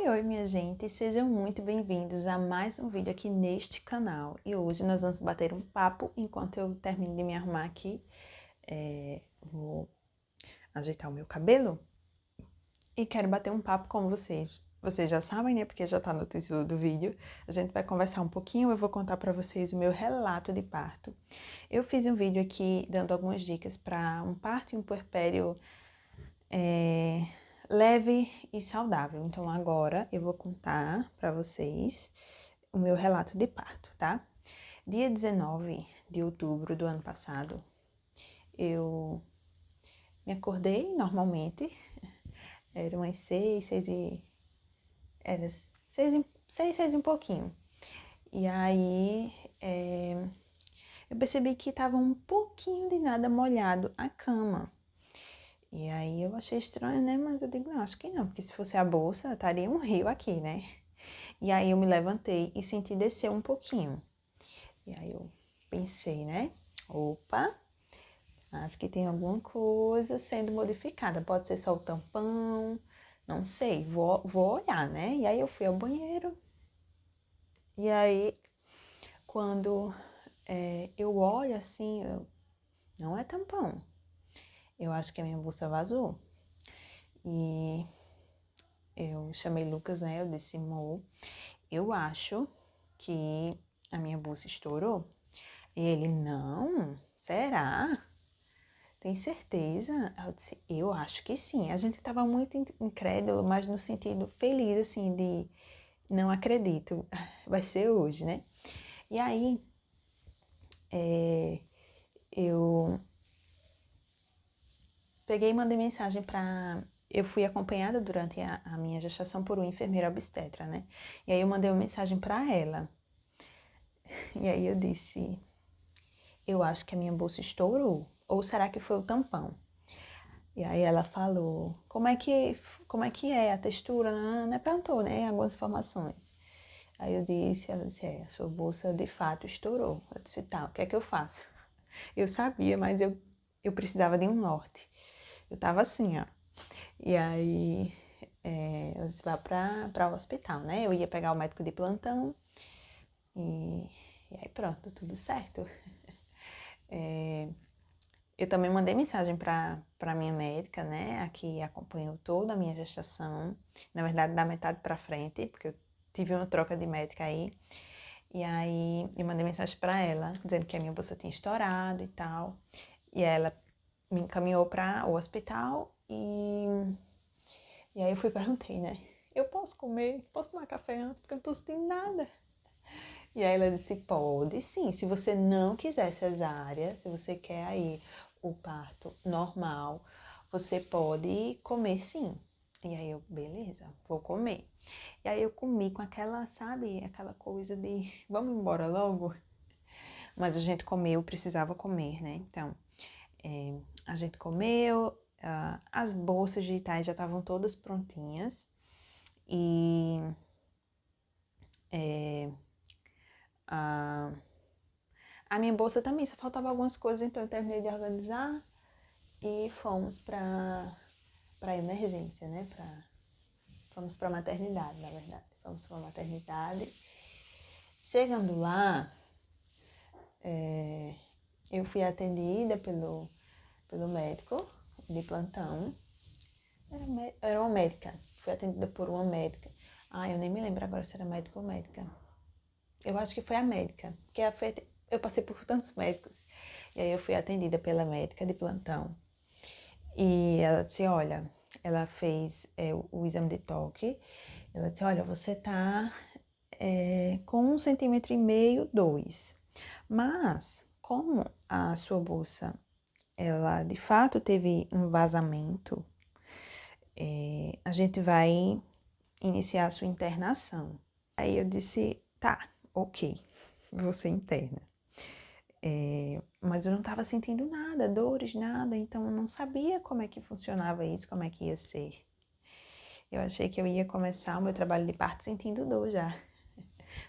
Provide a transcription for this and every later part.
Oi, minha gente, sejam muito bem-vindos a mais um vídeo aqui neste canal. E hoje nós vamos bater um papo enquanto eu termino de me arrumar aqui. Vou ajeitar o meu cabelo e quero bater um papo com vocês. Vocês já sabem, né? Porque já tá no título do vídeo. A gente vai conversar um pouquinho, eu vou contar para vocês o meu relato de parto. Eu fiz um vídeo aqui dando algumas dicas para um parto e um puerpério leve e saudável. Então agora eu vou contar para vocês o meu relato de parto, tá? Dia 19 de outubro do ano passado, eu me acordei normalmente, eram umas era seis e um pouquinho. E aí eu percebi que tava um pouquinho de nada molhado a cama. E aí eu achei estranho, né? Mas eu digo, não, acho que não, porque se fosse a bolsa, estaria um rio aqui, né? E aí eu me levantei e senti descer um pouquinho. E aí eu pensei, né? Opa, acho que tem alguma coisa sendo modificada. Pode ser só o tampão, não sei, vou olhar, né? E aí eu fui ao banheiro. E aí, quando eu olho assim, não é tampão. Eu acho que a minha bolsa vazou. E eu chamei Lucas, né? Eu disse, amor, eu acho que a minha bolsa estourou. E ele, não, será? Tem certeza? Eu disse, eu acho que sim. A gente estava muito incrédulo, mas no sentido feliz, assim, de não acredito, vai ser hoje, né? E aí, eu peguei e mandei mensagem para... Eu fui acompanhada durante a minha gestação por uma enfermeira obstetra, né? E aí eu mandei uma mensagem para ela. E aí eu disse, eu acho que a minha bolsa estourou. Ou será que foi o tampão? E aí ela falou, como é que é a textura? Né? Perguntou, né? Algumas informações. Aí ela disse, a sua bolsa de fato estourou. Eu disse, tá, o que é que eu faço? Eu sabia, mas eu precisava de um norte. Eu tava assim, ó. E aí ela disse, vá para o hospital, né? Eu ia pegar o médico de plantão e aí pronto, tudo certo. Eu também mandei mensagem para minha médica, né, a que acompanhou toda a minha gestação, na verdade da metade para frente, porque eu tive uma troca de médica aí, e aí eu mandei mensagem para ela, dizendo que a minha bolsa tinha estourado e tal, e ela me encaminhou para o hospital e aí eu fui e perguntei, né, eu posso comer, posso tomar café antes, porque eu não tô sentindo nada. E aí ela disse, pode sim, se você não quiser cesárea, se você quer aí o parto normal, você pode comer sim. E aí eu, beleza, vou comer. E aí eu comi com aquela, sabe, aquela coisa de vamos embora logo. Mas a gente comeu, precisava comer, né? Então, a gente comeu, as bolsas digitais já estavam todas prontinhas. E a minha bolsa também, só faltava algumas coisas, então eu terminei de organizar e fomos para emergência, né? Fomos para maternidade, na verdade. Fomos para maternidade. Chegando lá, eu fui atendida pelo médico de plantão. Era uma médica. Fui atendida por uma médica. Eu nem me lembro agora se era médico ou médica. Eu acho que foi a médica, porque eu passei por tantos médicos. E aí eu fui atendida pela médica de plantão. E ela disse, olha, ela fez o exame de toque. Ela disse, olha, você tá com 1,5 cm, 2. Mas, como a sua bolsa, ela de fato teve um vazamento, a gente vai iniciar a sua internação. Aí eu disse, tá, ok, você interna. Mas eu não estava sentindo nada, dores, nada, então eu não sabia como é que funcionava isso, como é que ia ser. Eu achei que eu ia começar o meu trabalho de parto sentindo dor já,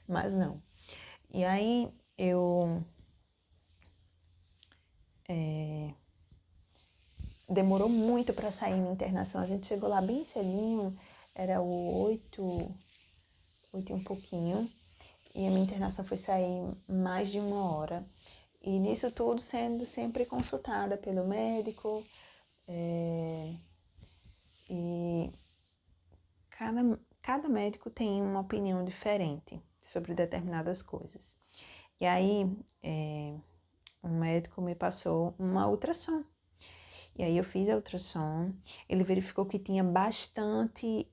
mas não. E aí demorou muito para sair minha internação, a gente chegou lá bem cedinho, era o 8 e um pouquinho, e a minha internação foi sair mais de 1 hora. E nisso tudo sendo sempre consultada pelo médico, e cada médico tem uma opinião diferente sobre determinadas coisas. E aí, um médico me passou uma ultrassom. E aí eu fiz a ultrassom, ele verificou que tinha bastante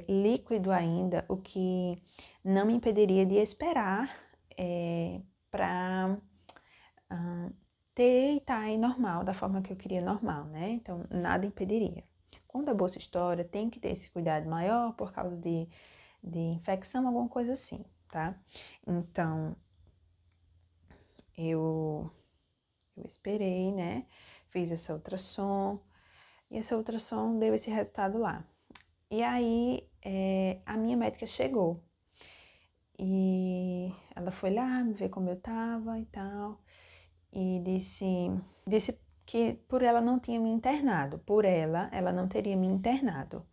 líquido ainda, o que não me impediria de esperar para ter Itai normal, da forma que eu queria normal, né? Então, nada impediria. Quando a bolsa estoura, tem que ter esse cuidado maior por causa de infecção, alguma coisa assim, tá? Então, eu esperei, né? Fiz essa ultrassom e essa ultrassom deu esse resultado lá. E aí, a minha médica chegou e ela foi lá me ver como eu tava e tal, e disse que por ela não tinha me internado, ela não teria me internado.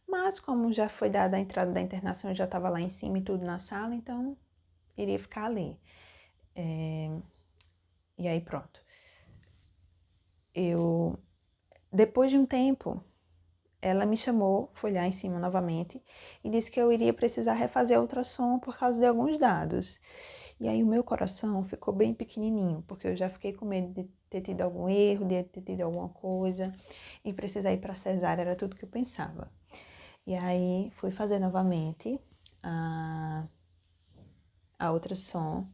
Mas como já foi dada a entrada da internação, eu já estava lá em cima e tudo na sala, então iria ficar ali. E aí pronto. Depois de um tempo, ela me chamou, foi lá em cima novamente, e disse que eu iria precisar refazer a ultrassom por causa de alguns dados. E aí o meu coração ficou bem pequenininho, porque eu já fiquei com medo de ter tido algum erro, de ter tido alguma coisa, e precisar ir para cesárea, era tudo que eu pensava. E aí fui fazer novamente a ultrassom.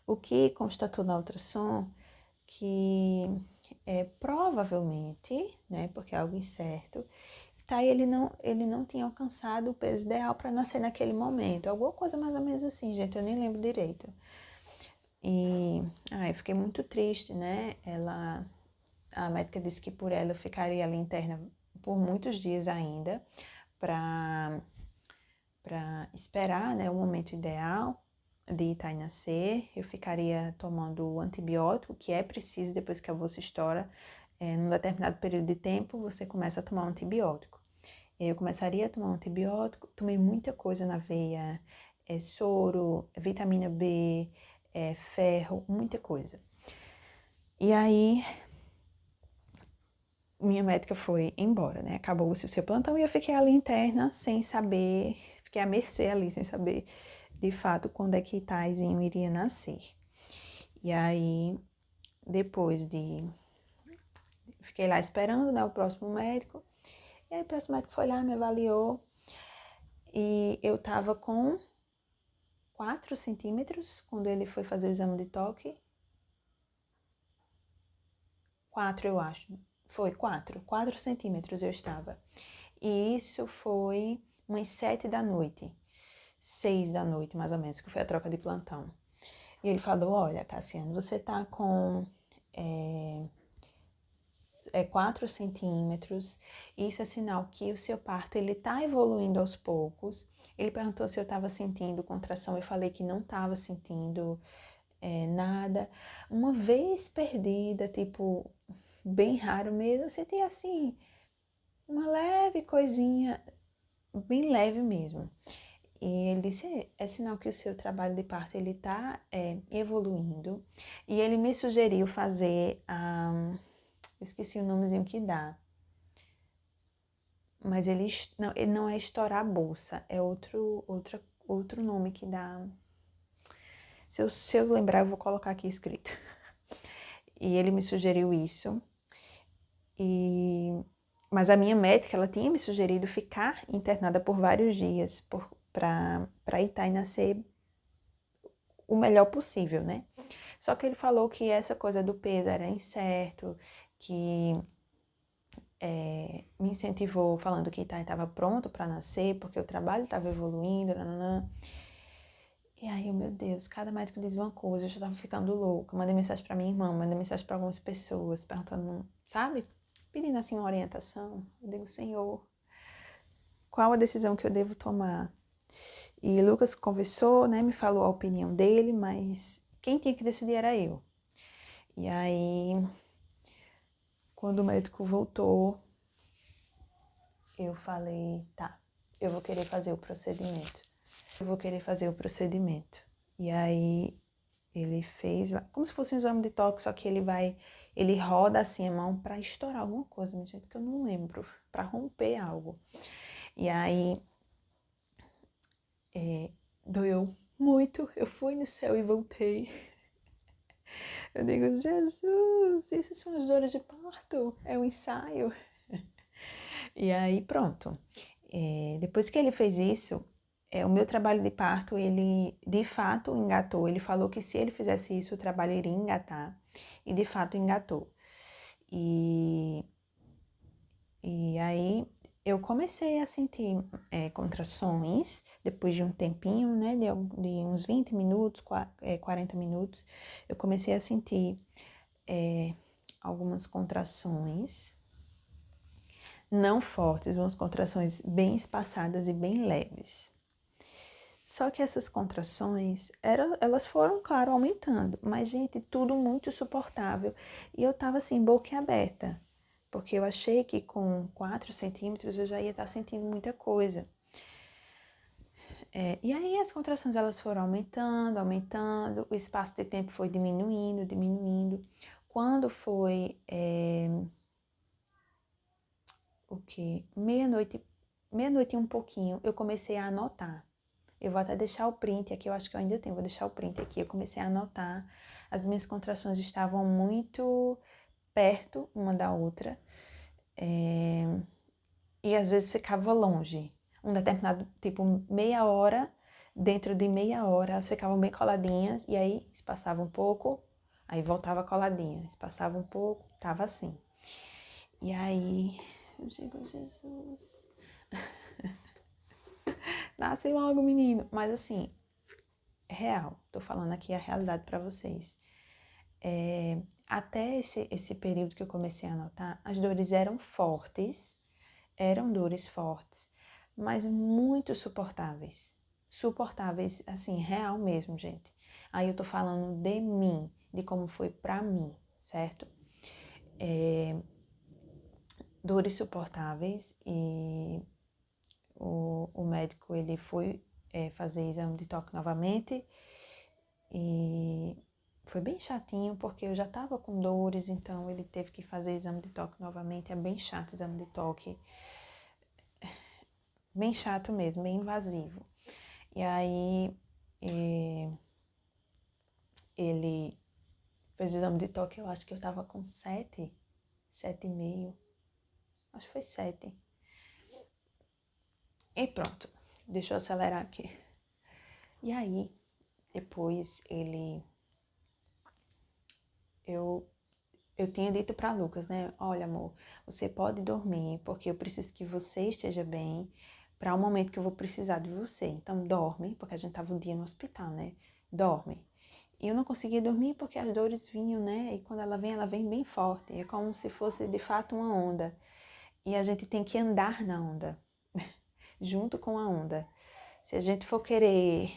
O que constatou na ultrassom que provavelmente, né, porque é algo incerto, tá, ele não tinha alcançado o peso ideal para nascer naquele momento. Alguma coisa mais ou menos assim, gente, eu nem lembro direito. E eu fiquei muito triste, né? A médica disse que por ela eu ficaria ali interna por muitos dias ainda para esperar, né, o momento ideal de Itai nascer. Eu ficaria tomando o antibiótico, que é preciso depois que a bolsa estoura. Num determinado período de tempo, você começa a tomar um antibiótico. Eu começaria a tomar um antibiótico, tomei muita coisa na veia, soro, vitamina B, ferro, muita coisa. E aí, minha médica foi embora, né? Acabou-se o seu plantão e eu fiquei ali interna, sem saber, fiquei à mercê ali, sem saber de fato quando é que Itaizinho iria nascer. E aí, depois fiquei lá esperando, né, o próximo médico. E aí o próximo médico foi lá, me avaliou. E eu tava com 4 centímetros quando ele foi fazer o exame de toque. 4, eu acho. Foi 4 centímetros eu estava. E isso foi umas 7 da noite. 6 da noite, mais ou menos, que foi a troca de plantão. E ele falou, olha, Cassiano, você tá com 4 centímetros, isso é sinal que o seu parto ele tá evoluindo aos poucos. Ele perguntou se eu estava sentindo contração, eu falei que não estava sentindo nada. Uma vez perdida, tipo, bem raro mesmo, eu senti assim, uma leve coisinha, bem leve mesmo. E ele disse, é sinal que o seu trabalho de parto ele tá evoluindo. E ele me sugeriu fazer eu esqueci o nomezinho que dá. Mas ele não é estourar a bolsa, é outro nome que dá. Se eu lembrar, eu vou colocar aqui escrito. E ele me sugeriu isso. Mas a minha médica, ela tinha me sugerido ficar internada por vários dias para Itai nascer o melhor possível, né? Só que ele falou que essa coisa do peso era incerto, que me incentivou falando que Itai estava pronto para nascer, porque o trabalho estava evoluindo, nananã. E aí, meu Deus, cada médico diz uma coisa, eu já estava ficando louca. Mandei mensagem para minha irmã, mandei mensagem para algumas pessoas, perguntando, sabe? Pedindo assim uma orientação. Eu digo, Senhor, qual a decisão que eu devo tomar? E Lucas conversou, né, me falou a opinião dele, mas quem tinha que decidir era eu. E aí, quando o médico voltou, eu falei, tá, eu vou querer fazer o procedimento. E aí ele fez lá, como se fosse um exame de toque, só que ele roda assim a mão pra estourar alguma coisa, minha gente, que eu não lembro, pra romper algo. E aí doeu muito, eu fui no céu e voltei. Eu digo, Jesus, isso são as dores de parto, é um ensaio. E aí pronto. Depois que ele fez isso, o meu trabalho de parto, ele de fato engatou. Ele falou que se ele fizesse isso, o trabalho iria engatar. E de fato engatou. E aí eu comecei a sentir contrações, depois de um tempinho, né, de uns 20 minutos, 40 minutos, eu comecei a sentir algumas contrações, não fortes, umas contrações bem espaçadas e bem leves. Só que essas contrações, elas foram, claro, aumentando, mas, gente, tudo muito suportável. E eu tava assim, boquiaberta, porque eu achei que com 4 centímetros eu já ia estar sentindo muita coisa. E aí as contrações, elas foram aumentando, o espaço de tempo foi diminuindo. Quando foi, meia-noite e um pouquinho, eu comecei a anotar. Eu vou até deixar o print aqui, eu acho que eu ainda tenho, vou deixar o print aqui. Eu comecei a anotar, as minhas contrações estavam muito perto uma da outra, e às vezes ficava longe. Um determinado, tipo, meia hora, dentro de meia hora, elas ficavam bem coladinhas, e aí se passava um pouco, aí voltava coladinha, se passava um pouco, tava assim. E aí, eu digo, Jesus, nasce logo, menino. Mas assim, real, tô falando aqui a realidade para vocês. Até esse período que eu comecei a notar, as dores eram dores fortes, mas muito suportáveis. Suportáveis, assim, real mesmo, gente. Aí eu tô falando de mim, de como foi pra mim, certo? Dores suportáveis, e o médico, ele foi fazer exame de toque novamente, e foi bem chatinho, porque eu já tava com dores, então ele teve que fazer exame de toque novamente. É bem chato o exame de toque, bem chato mesmo, bem invasivo. E aí ele fez o exame de toque, eu acho que eu tava com 7,5, acho que foi 7. E pronto, deixa eu acelerar aqui. E aí, depois eu tinha dito para Lucas, né? Olha, amor, você pode dormir, porque eu preciso que você esteja bem para o momento que eu vou precisar de você. Então, dorme, porque a gente tava um dia no hospital, né? Dorme. E eu não conseguia dormir porque as dores vinham, né? E quando ela vem bem forte. É como se fosse, de fato, uma onda. E a gente tem que andar na onda, junto com a onda. Se a gente for querer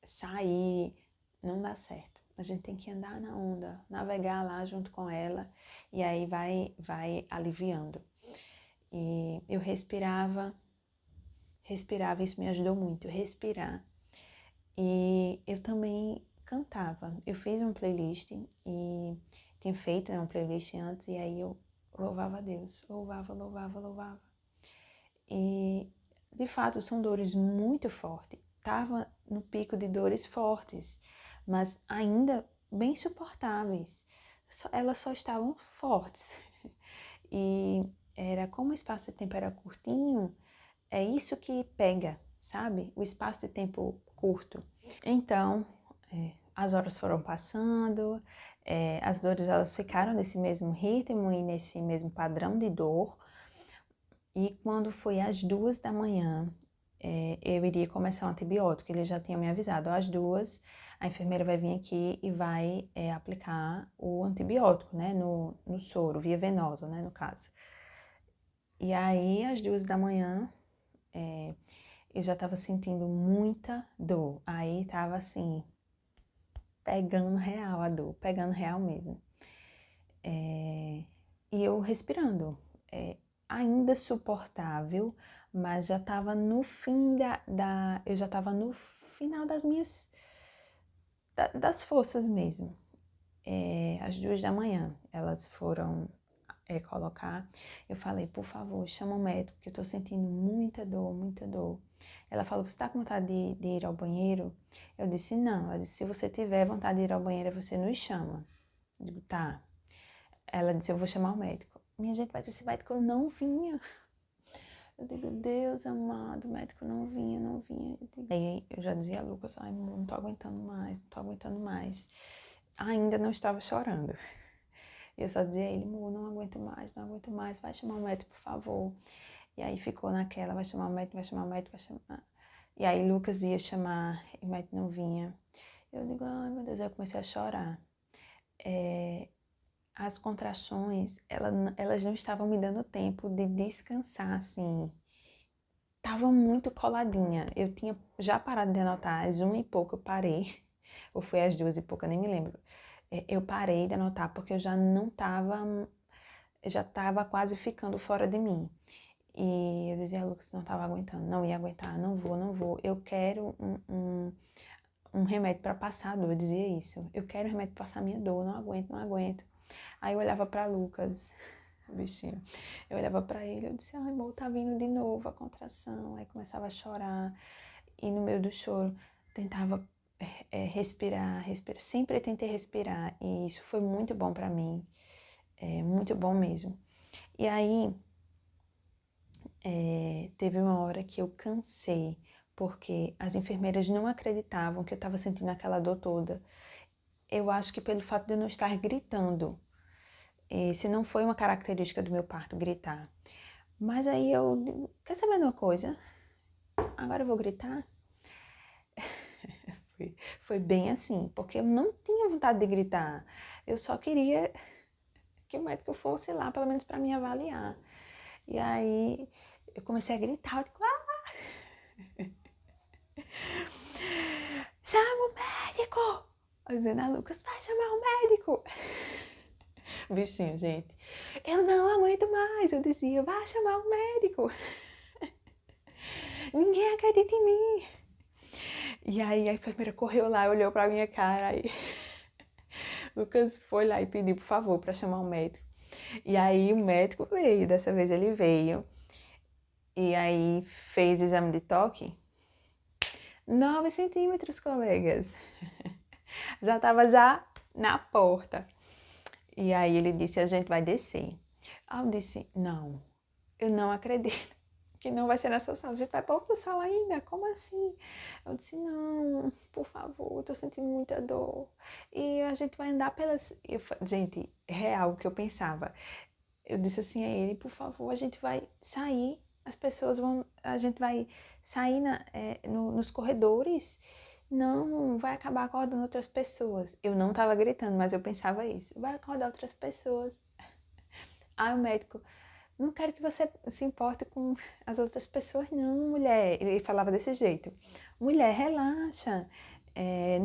sair, não dá certo. A gente tem que andar na onda, navegar lá junto com ela, e aí vai aliviando. E eu respirava, isso me ajudou muito, respirar. E eu também cantava. Eu fiz uma playlist e tinha feito, né, uma playlist antes, e aí eu louvava a Deus, louvava. E de fato são dores muito fortes. Tava no pico de dores fortes, mas ainda bem suportáveis. Elas só estavam fortes. E era como o espaço de tempo era curtinho, é isso que pega, sabe? O espaço de tempo curto. Então, as horas foram passando, as dores, elas ficaram nesse mesmo ritmo e nesse mesmo padrão de dor. E quando foi às 2 da manhã, eu iria começar um antibiótico. Ele já tinha me avisado, às 2, a enfermeira vai vir aqui e vai aplicar o antibiótico, né, no soro, via venosa, né, no caso. E aí, às 2 da manhã, eu já estava sentindo muita dor. Aí tava assim, pegando real a dor, pegando real mesmo. E eu respirando, ainda suportável, mas já estava no fim eu já estava no final das forças mesmo. Às 2 da manhã, elas foram colocar. Eu falei, por favor, chama o médico, que eu tô sentindo muita dor, muita dor. Ela falou, você tá com vontade de ir ao banheiro? Eu disse, não. Ela disse, se você tiver vontade de ir ao banheiro, você nos chama. Eu digo, tá. Ela disse, eu vou chamar o médico. Minha gente, mas esse médico não vinha. Eu digo, Deus amado, o médico não vinha, não vinha. Aí eu já dizia a Lucas, ai, não tô aguentando mais, não tô aguentando mais. Ainda não estava chorando. Eu só dizia a ele, amor, não aguento mais, não aguento mais, vai chamar o médico, por favor. E aí ficou naquela, vai chamar o médico, vai chamar o médico, vai chamar. E aí Lucas ia chamar, e o médico não vinha. Eu digo, ai meu Deus, aí eu comecei a chorar. As contrações, elas não estavam me dando tempo de descansar, assim. Tava muito coladinha. Eu tinha já parado de anotar, às 1h pouco eu parei. Ou foi às 2h pouco, eu nem me lembro. Eu parei de anotar porque eu já não tava, já estava quase ficando fora de mim. E eu dizia a Lucas, não estava aguentando, não ia aguentar, não vou, não vou. Eu quero um remédio para passar a dor, eu dizia isso. Eu quero um remédio para passar a minha dor, não aguento, não aguento. Aí eu olhava para Lucas, bichinho. Eu olhava para ele, eu disse, ai, amor, tá vindo de novo a contração. Aí começava a chorar. E no meio do choro, tentava respirar. Sempre tentei respirar. E isso foi muito bom para mim. Muito bom mesmo. E aí, teve uma hora que eu cansei, porque as enfermeiras não acreditavam que eu estava sentindo aquela dor toda. Eu acho que pelo fato de eu não estar gritando. Esse não foi uma característica do meu parto, gritar. Mas aí eu, quer saber de uma coisa? Agora eu vou gritar? Foi bem assim, porque eu não tinha vontade de gritar. Eu só queria que o médico fosse lá, pelo menos para me avaliar. E aí eu comecei a gritar, eu digo, chama o médico! Eu dizendo a Lucas, vai chamar o médico! Bichinho, gente. Eu não aguento mais. Eu dizia, vai chamar o médico. Ninguém acredita em mim. E aí a enfermeira correu lá, olhou pra minha cara. Aí Lucas foi lá e pediu, por favor, para chamar o médico. E aí o médico veio, dessa vez ele veio. E aí fez exame de toque. 9 centímetros, colegas. Já estava já na porta. E aí ele disse, a gente vai descer. Aí eu disse, não, eu não acredito que não vai ser nessa sala. A gente vai para outra sala ainda? Como assim? Eu disse, não, por favor, eu tô sentindo muita dor. E a gente vai andar pelas... Gente, real o que eu pensava. Eu disse assim a ele, por favor, a gente vai sair, as pessoas vão... A gente vai sair nos corredores. Não, vai acabar acordando outras pessoas. Eu não tava gritando, mas eu pensava isso. Vai acordar outras pessoas. Aí o médico, não quero que você se importe com as outras pessoas, não, mulher. Ele falava desse jeito. Mulher, relaxa.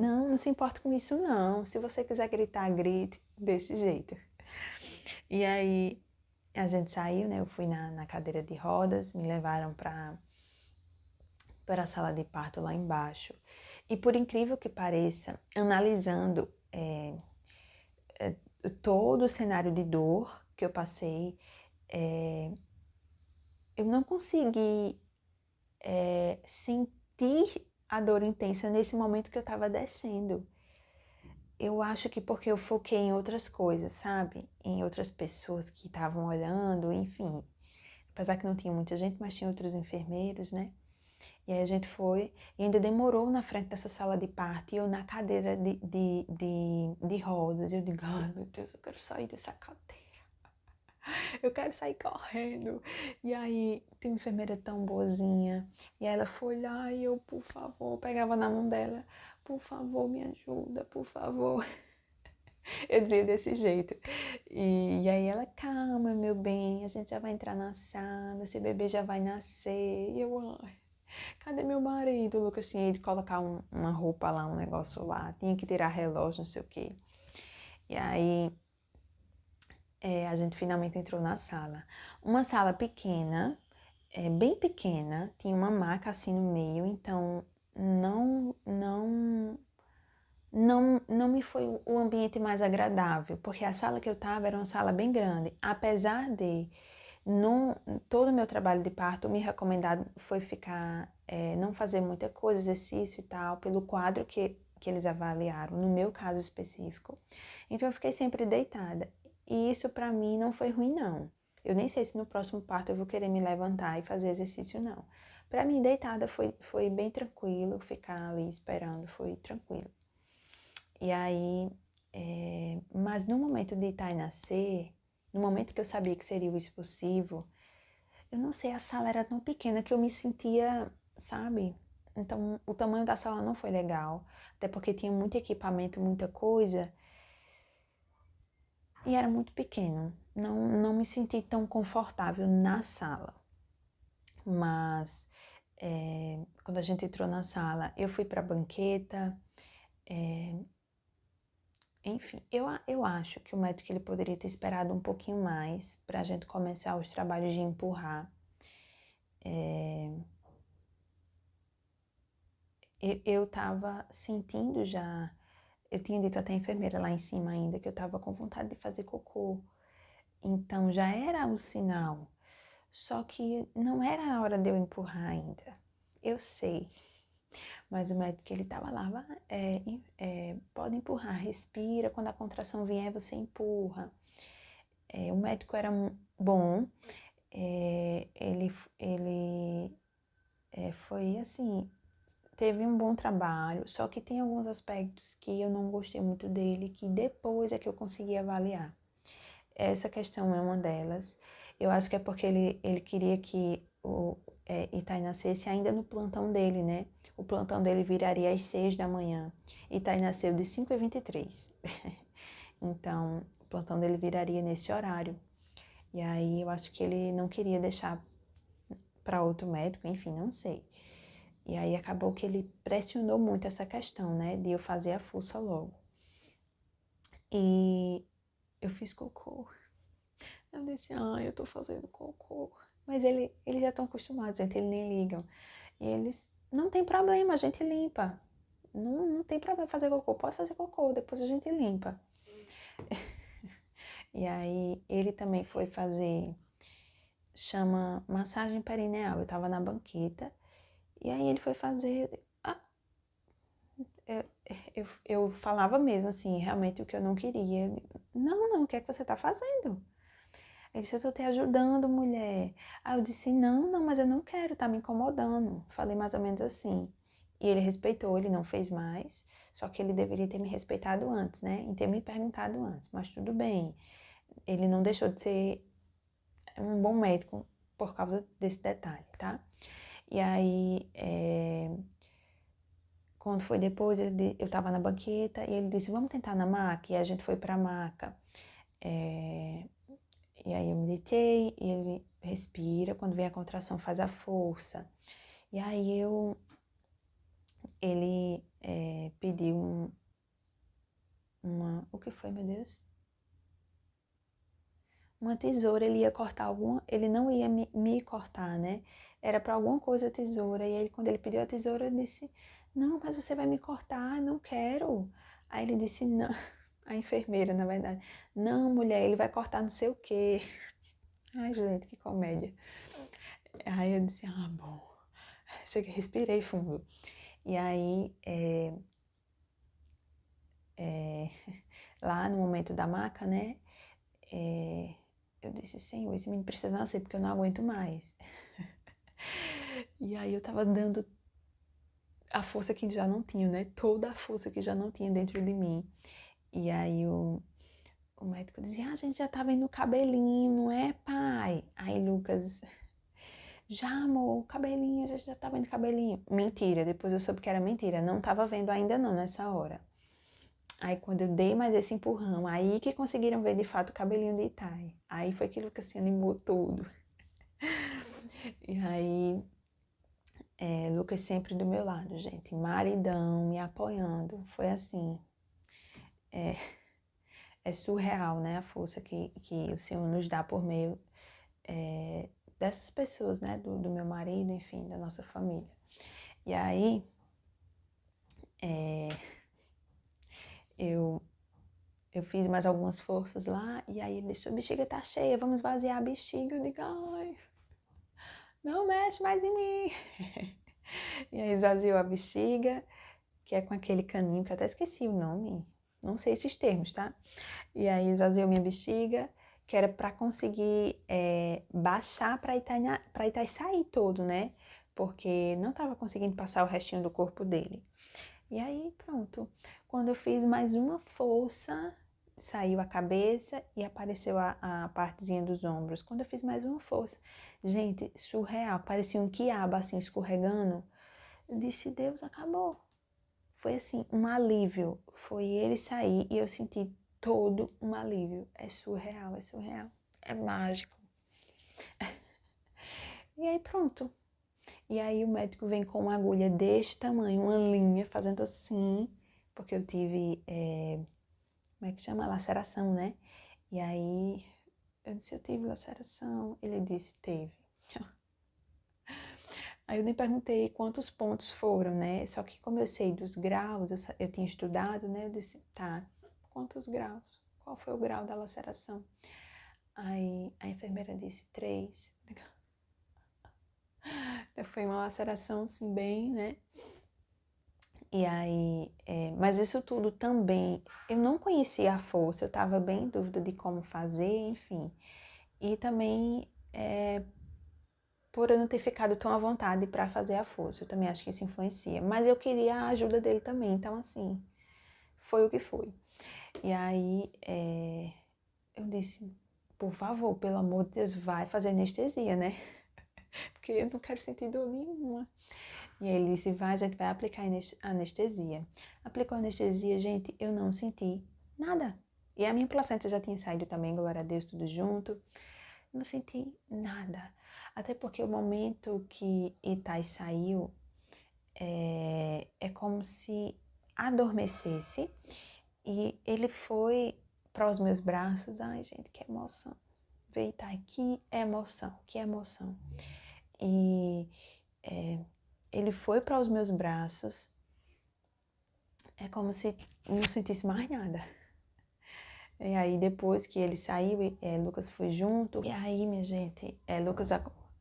Não se importe com isso, não. Se você quiser gritar, grite desse jeito. E aí a gente saiu, né? Eu fui na cadeira de rodas, me levaram para a sala de parto lá embaixo. E por incrível que pareça, analisando todo o cenário de dor que eu passei, eu não consegui sentir a dor intensa nesse momento que eu estava descendo. Eu acho que porque eu foquei em outras coisas, sabe? Em outras pessoas que estavam olhando, enfim. Apesar que não tinha muita gente, mas tinha outros enfermeiros, né? E aí a gente foi, e ainda demorou na frente dessa sala de parto, e eu na cadeira de rodas. Eu digo, ai meu Deus, eu quero sair dessa cadeira. Eu quero sair correndo. E aí tem uma enfermeira tão boazinha. E aí ela foi lá e eu, por favor, pegava na mão dela. Por favor, me ajuda, por favor. Eu dizia desse jeito. E aí ela, calma, meu bem, a gente já vai entrar na sala, esse bebê já vai nascer. E eu, ai, cadê meu marido? O Lucas tinha ido colocar uma roupa lá, um negócio lá. Tinha que tirar relógio, não sei o quê. E aí a gente finalmente entrou na sala. Uma sala pequena, bem pequena, tinha uma maca assim no meio, então não me foi o ambiente mais agradável, porque a sala que eu estava era uma sala bem grande. Apesar de todo o meu trabalho de parto, me recomendado foi ficar, não fazer muita coisa, exercício e tal, pelo quadro que eles avaliaram, no meu caso específico. Então eu fiquei sempre deitada. E isso para mim não foi ruim, não. Eu nem sei se no próximo parto eu vou querer me levantar e fazer exercício, não. Para mim, deitada foi bem tranquilo, ficar ali esperando foi tranquilo. E aí, mas no momento de Itai nascer, no momento que eu sabia que seria o expulsivo, eu não sei, a sala era tão pequena que eu me sentia, sabe? Então, o tamanho da sala não foi legal, até porque tinha muito equipamento, muita coisa, e era muito pequeno. Não me senti tão confortável na sala. Mas, quando a gente entrou na sala, eu fui para a banqueta, enfim, eu acho que o médico ele poderia ter esperado um pouquinho mais para a gente começar os trabalhos de empurrar. Eu estava sentindo já, eu tinha dito até a enfermeira lá em cima ainda que eu estava com vontade de fazer cocô. Então já era um sinal. Só que não era a hora de eu empurrar ainda. Eu sei. Mas o médico ele estava lá, pode empurrar, respira, quando a contração vier você empurra. O médico era bom, ele foi assim, teve um bom trabalho, só que tem alguns aspectos que eu não gostei muito dele, que depois é que eu consegui avaliar. Essa questão é uma delas. Eu acho que é porque ele queria que o Itai nascesse ainda no plantão dele, né? O plantão dele viraria às 6 da manhã. Itai nasceu de 5h23. Então, o plantão dele viraria nesse horário. E aí, eu acho que ele não queria deixar para outro médico, enfim, não sei. E aí, acabou que ele pressionou muito essa questão, né? De eu fazer a força logo. E eu fiz cocô. Eu disse, eu tô fazendo cocô. Mas eles já estão acostumados, gente, eles nem ligam. E eles, não tem problema, a gente limpa. Não tem problema fazer cocô, pode fazer cocô, depois a gente limpa. E aí, ele também foi fazer, chama massagem perineal. Eu tava na banqueta, e aí ele foi fazer... eu falava mesmo, assim, realmente o que eu não queria. Não, o que é que você tá fazendo? Ele disse, eu tô te ajudando, mulher. Aí eu disse, não, mas eu não quero, tá me incomodando. Falei mais ou menos assim. E ele respeitou, ele não fez mais. Só que ele deveria ter me respeitado antes, né? E ter me perguntado antes. Mas tudo bem. Ele não deixou de ser um bom médico por causa desse detalhe, tá? E aí, quando foi depois, eu tava na banqueta e ele disse, vamos tentar na maca? E a gente foi pra maca. E aí eu me deitei, e ele respira, quando vem a contração faz a força. E aí ele pediu o que foi, meu Deus? Uma tesoura, ele ia cortar ele não ia me cortar, né? Era para alguma coisa a tesoura. E aí quando ele pediu a tesoura, eu disse, não, mas você vai me cortar, não quero. Aí ele disse, não, a enfermeira, na verdade, não, mulher, ele vai cortar não sei o quê. Ai, gente, que comédia. Aí eu disse, bom. Cheguei, respirei fundo. E aí, lá no momento da maca, né? Eu disse, Senhor, esse menino precisa nascer porque eu não aguento mais. E aí eu tava dando a força que já não tinha, né? Toda a força que já não tinha dentro de mim. E aí o médico dizia, a gente já tá vendo o cabelinho, não é, pai? Aí Lucas, já, amor, o cabelinho, a gente já tá vendo cabelinho. Mentira, depois eu soube que era mentira. Não tava vendo ainda não, nessa hora. Aí quando eu dei mais esse empurrão, aí que conseguiram ver de fato o cabelinho de Itai. Aí foi aquilo que se animou tudo. E aí, Lucas sempre do meu lado, gente. Maridão, me apoiando. Foi assim. É surreal, né? A força que o Senhor nos dá por meio dessas pessoas, né? Do meu marido, enfim, da nossa família. E aí, eu fiz mais algumas forças lá, e aí ele disse, sua bexiga tá cheia, vamos esvaziar a bexiga. Eu digo, ai, não mexe mais em mim. E aí esvaziou a bexiga, que é com aquele caninho, que eu até esqueci o nome, não sei esses termos, tá? E aí esvaziou minha bexiga, que era para conseguir baixar para Itai sair todo, né? Porque não estava conseguindo passar o restinho do corpo dele. E aí, pronto. Quando eu fiz mais uma força, saiu a cabeça e apareceu a partezinha dos ombros. Quando eu fiz mais uma força, gente, surreal, parecia um quiabo assim escorregando. Eu disse, Deus, acabou. Foi assim, um alívio. Foi ele sair e eu senti todo um alívio. É surreal, é surreal. É mágico. E aí pronto. E aí o médico vem com uma agulha deste tamanho, uma linha, fazendo assim, porque eu tive, como é que chama? Laceração, né? E aí eu disse, eu tive laceração. Ele disse, teve. Aí eu nem perguntei quantos pontos foram, né? Só que como eu sei dos graus, eu tinha estudado, né? Eu disse, tá, quantos graus? Qual foi o grau da laceração? Aí a enfermeira disse, 3. Foi uma laceração, assim, bem, né? E aí, mas isso tudo também, eu não conhecia a força, eu tava bem em dúvida de como fazer, enfim. E também, por eu não ter ficado tão à vontade para fazer a força, eu também acho que isso influencia. Mas eu queria a ajuda dele também, então assim, foi o que foi. E aí, eu disse, por favor, pelo amor de Deus, vai fazer anestesia, né? Porque eu não quero sentir dor nenhuma. E aí ele disse, vai, a gente vai aplicar anestesia. Aplicou anestesia, gente, eu não senti nada. E a minha placenta já tinha saído também, glória a Deus, tudo junto. Não senti nada. Até porque o momento que Itai saiu, é como se adormecesse. E ele foi para os meus braços. Ai, gente, que emoção. Ver Itai, que emoção, que emoção. E ele foi para os meus braços. É como se não sentisse mais nada. E aí, depois que ele saiu, Lucas foi junto. E aí, minha gente,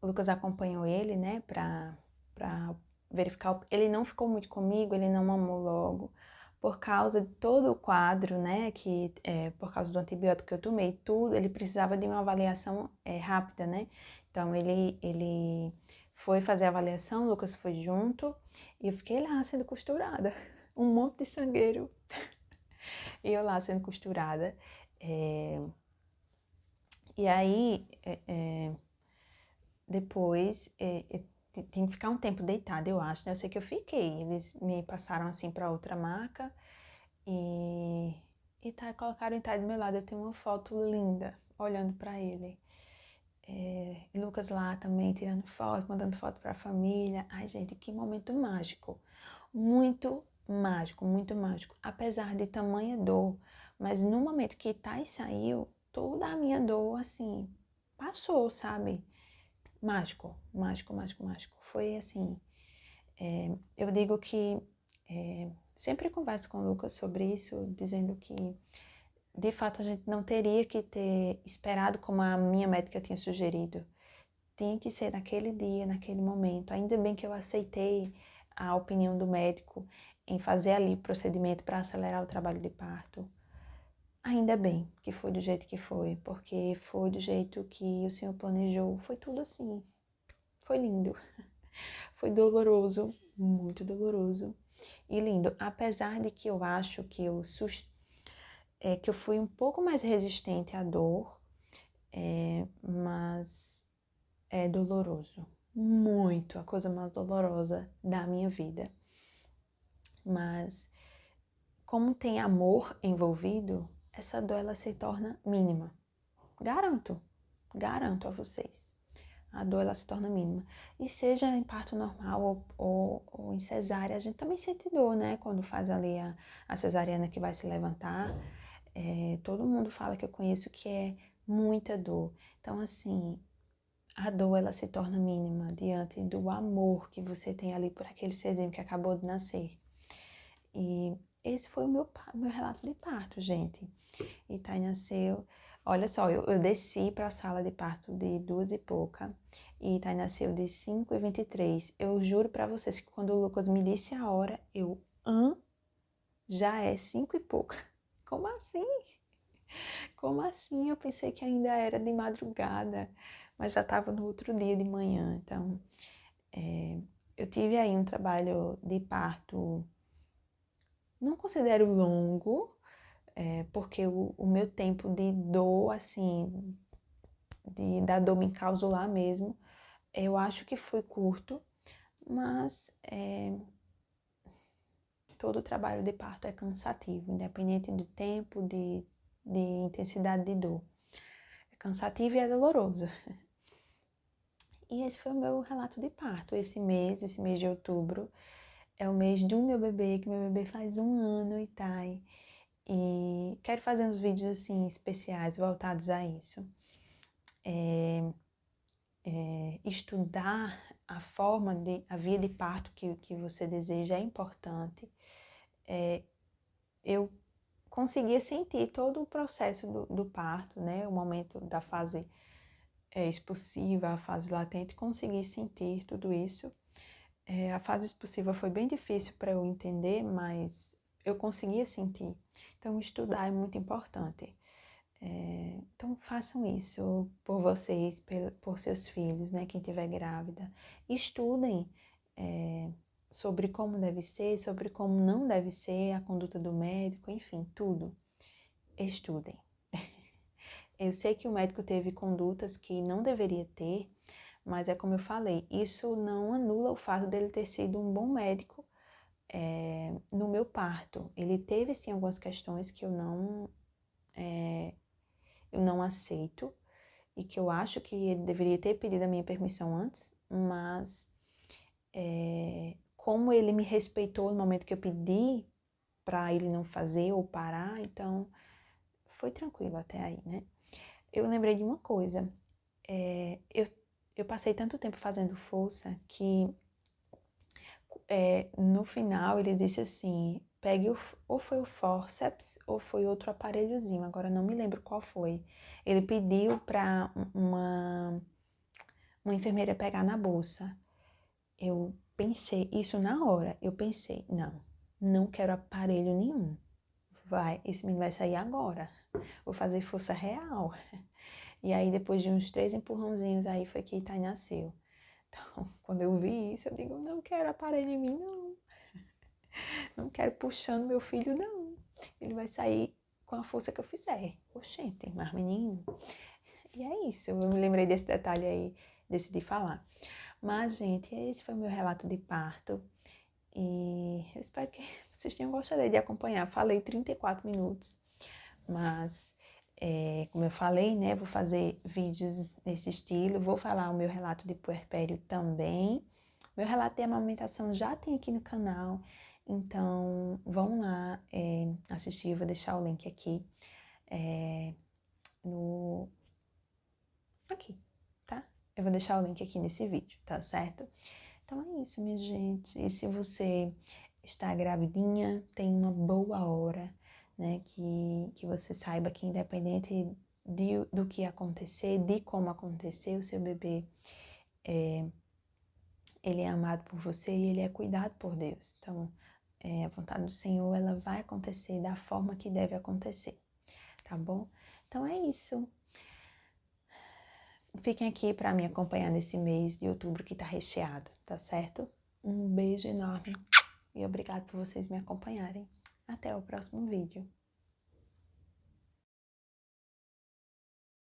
Lucas acompanhou ele, né, pra verificar. Ele não ficou muito comigo, ele não mamou logo, por causa de todo o quadro, né, por causa do antibiótico que eu tomei, tudo, ele precisava de uma avaliação rápida, né. Então, ele foi fazer a avaliação, Lucas foi junto, e eu fiquei lá sendo costurada. Um monte de sangueiro. E eu lá sendo costurada. E aí, depois, eu tinha que ficar um tempo deitada, eu acho, né? Eu sei que eu fiquei. Eles me passaram assim para outra maca e colocaram o Itai do meu lado. Eu tenho uma foto linda olhando para ele. E Lucas lá também tirando foto, mandando foto para a família. Ai, gente, que momento mágico. Muito mágico, muito mágico. Apesar de tamanha dor, mas no momento que Itai saiu, toda a minha dor, assim, passou, sabe? Mágico, mágico, mágico, mágico. Foi assim, eu digo que sempre converso com o Lucas sobre isso, dizendo que de fato a gente não teria que ter esperado como a minha médica tinha sugerido. Tinha que ser naquele dia, naquele momento. Ainda bem que eu aceitei a opinião do médico em fazer ali o procedimento para acelerar o trabalho de parto. Ainda bem que foi do jeito que foi, porque foi do jeito que o Senhor planejou. Foi tudo assim. Foi lindo. Foi doloroso, muito doloroso e lindo. Apesar de que eu acho que que eu fui um pouco mais resistente à dor, mas é doloroso. Muito, a coisa mais dolorosa da minha vida. Mas como tem amor envolvido, essa dor ela se torna mínima. Garanto, garanto a vocês. A dor ela se torna mínima. E seja em parto normal ou em cesárea, a gente também sente dor, né? Quando faz ali a cesariana que vai se levantar. Todo mundo fala que eu conheço que é muita dor. Então, assim, a dor ela se torna mínima diante do amor que você tem ali por aquele serzinho que acabou de nascer. E esse foi o meu relato de parto, gente. E Thay nasceu. Olha só, eu desci para a sala de parto de 2 e pouca e Thay nasceu de 5h23. Eu juro para vocês que quando o Lucas me disse a hora, já é 5 e pouca. Como assim? Como assim? Eu pensei que ainda era de madrugada, mas já estava no outro dia de manhã. Então, eu tive aí um trabalho de parto, não considero longo, porque o meu tempo de dor, assim, da dor me causar mesmo, eu acho que foi curto, mas todo trabalho de parto é cansativo, independente do tempo, de intensidade de dor. É cansativo e é doloroso. E esse foi o meu relato de parto. Esse mês de outubro, é o mês do meu bebê, que meu bebê faz 1 ano e tá. E quero fazer uns vídeos assim especiais voltados a isso. Estudar a via de parto que você deseja é importante. Eu conseguia sentir todo o processo do parto, né? O momento da fase expulsiva, a fase latente, consegui sentir tudo isso. A fase expulsiva foi bem difícil para eu entender, mas eu conseguia sentir. Então, estudar é muito importante. Então, façam isso por vocês, por seus filhos, né? Quem estiver grávida. Estudem sobre como deve ser, sobre como não deve ser, a conduta do médico, enfim, tudo. Estudem. Eu sei que o médico teve condutas que não deveria ter, mas é como eu falei, isso não anula o fato dele ter sido um bom médico no meu parto. Ele teve, sim, algumas questões que eu não aceito e que eu acho que ele deveria ter pedido a minha permissão antes, mas como ele me respeitou no momento que eu pedi para ele não fazer ou parar, então foi tranquilo até aí, né? Eu lembrei de uma coisa, eu passei tanto tempo fazendo força que no final ele disse assim, pegue ou foi o fórceps ou foi outro aparelhozinho, agora não me lembro qual foi. Ele pediu para uma enfermeira pegar na bolsa. Eu pensei, isso na hora, eu pensei, não quero aparelho nenhum. Esse menino vai sair agora. Vou fazer força real. E aí, depois de uns 3 empurrãozinhos, aí foi que Itai nasceu. Então, quando eu vi isso, eu digo, não quero aparelho em mim, não. Não quero puxando meu filho, não. Ele vai sair com a força que eu fizer. Oxente, mas menino. E é isso, eu me lembrei desse detalhe aí, decidi falar. Mas, gente, esse foi o meu relato de parto. E eu espero que vocês tenham gostado de acompanhar. Falei 34 minutos, mas como eu falei, né, vou fazer vídeos nesse estilo, vou falar o meu relato de puerpério também. Meu relato de amamentação já tem aqui no canal, então vão lá assistir, eu vou deixar o link aqui, aqui, tá? Eu vou deixar o link aqui nesse vídeo, tá certo? Então é isso, minha gente. E se você está gravidinha, tem uma boa hora, né? Que você saiba que independente do que acontecer, de como acontecer, o seu bebê ele é amado por você e ele é cuidado por Deus. Então, a vontade do Senhor, ela vai acontecer da forma que deve acontecer, tá bom? Então é isso. Fiquem aqui para me acompanhar nesse mês de outubro que tá recheado, tá certo? Um beijo enorme e obrigado por vocês me acompanharem. Até o próximo vídeo.